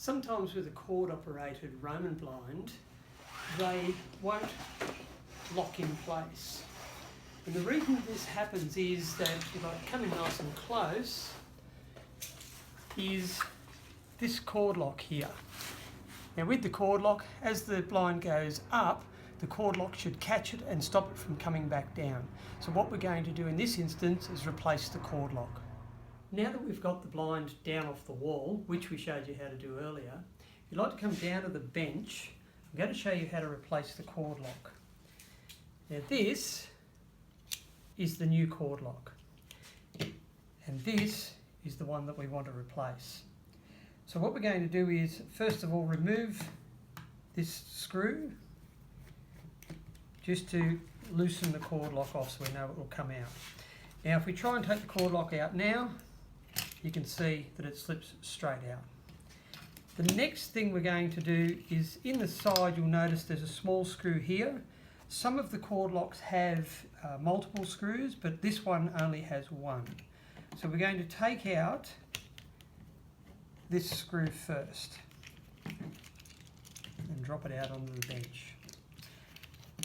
Sometimes with a cord-operated Roman blind, they won't lock in place. And the reason this happens is that, if I come in nice and close, is this cord lock here. Now with the cord lock, as the blind goes up, the cord lock should catch it and stop it from coming back down. So what we're going to do in this instance is replace the cord lock. Now that we've got the blind down off the wall, which we showed you how to do earlier, if you'd like to come down to the bench, I'm going to show you how to replace the cord lock. Now this is the new cord lock, and this is the one that we want to replace. So what we're going to do is, first of all, remove this screw just to loosen the cord lock off so we know it will come out. Now if we try and take the cord lock out now, you can see that it slips straight out. The next thing we're going to do is, in the side you'll notice there's a small screw here. Some of the cord locks have multiple screws, but this one only has one. So we're going to take out this screw first and drop it out onto the bench.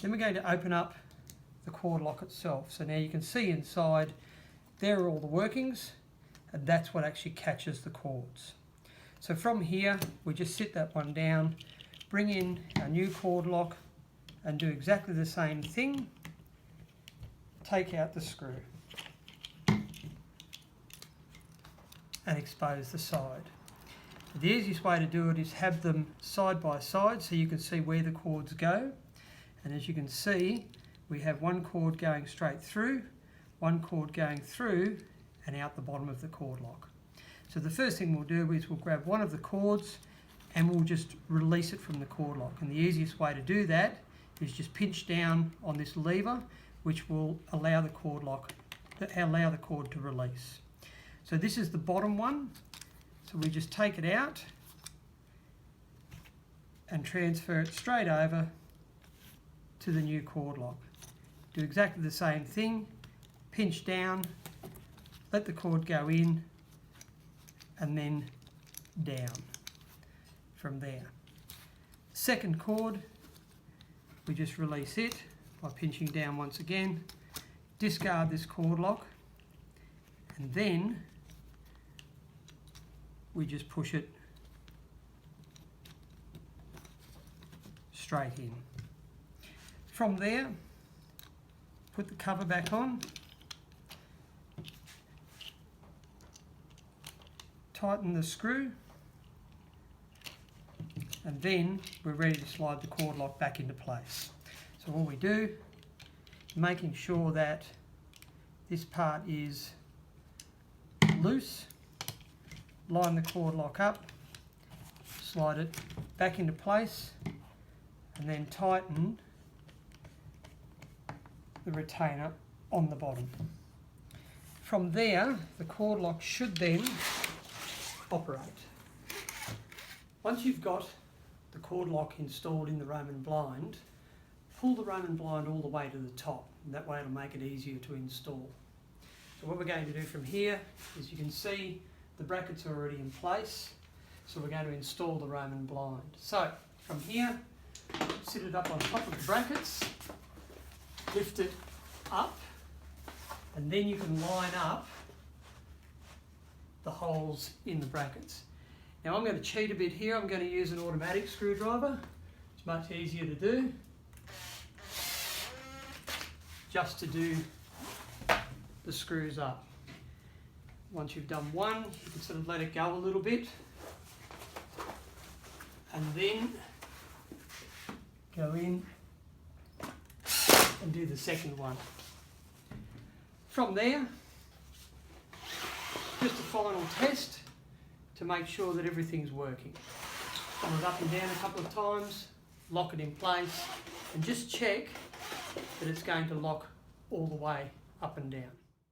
Then we're going to open up the cord lock itself. So now you can see inside, there are all the workings, and that's what actually catches the cords. So from here, we just sit that one down, bring in our new cord lock, and do exactly the same thing. Take out the screw and expose the side. The easiest way to do it is have them side by side so you can see where the cords go. And as you can see, we have one cord going straight through, one cord going through and out the bottom of the cord lock. So the first thing we'll do is we'll grab one of the cords and we'll just release it from the cord lock. And the easiest way to do that is just pinch down on this lever, which will allow the cord to release. So this is the bottom one. So we just take it out and transfer it straight over to the new cord lock. Do exactly the same thing, pinch down, let the cord go in, and then down from there. Second cord, we just release it by pinching down once again, discard this cord lock, and then we just push it straight in. From there, put the cover back on, tighten the screw, and then we're ready to slide the cord lock back into place. So all we do, making sure that this part is loose, line the cord lock up, slide it back into place, and then tighten the retainer on the bottom. From there, the cord lock should then operate. Once you've got the cord lock installed in the Roman blind, pull the Roman blind all the way to the top, and that way it'll make it easier to install. So what we're going to do from here is, you can see the brackets are already in place, so we're going to install the Roman blind. So from here, sit it up on top of the brackets, lift it up, and then you can line up the holes in the brackets. Now I'm going to cheat a bit here. I'm going to use an automatic screwdriver. It's much easier to do. Just to do the screws up. Once you've done one, you can sort of let it go a little bit, and then go in and do the second one. From there, just a final test to make sure that everything's working. Pull it up and down a couple of times, lock it in place, and just check that it's going to lock all the way up and down.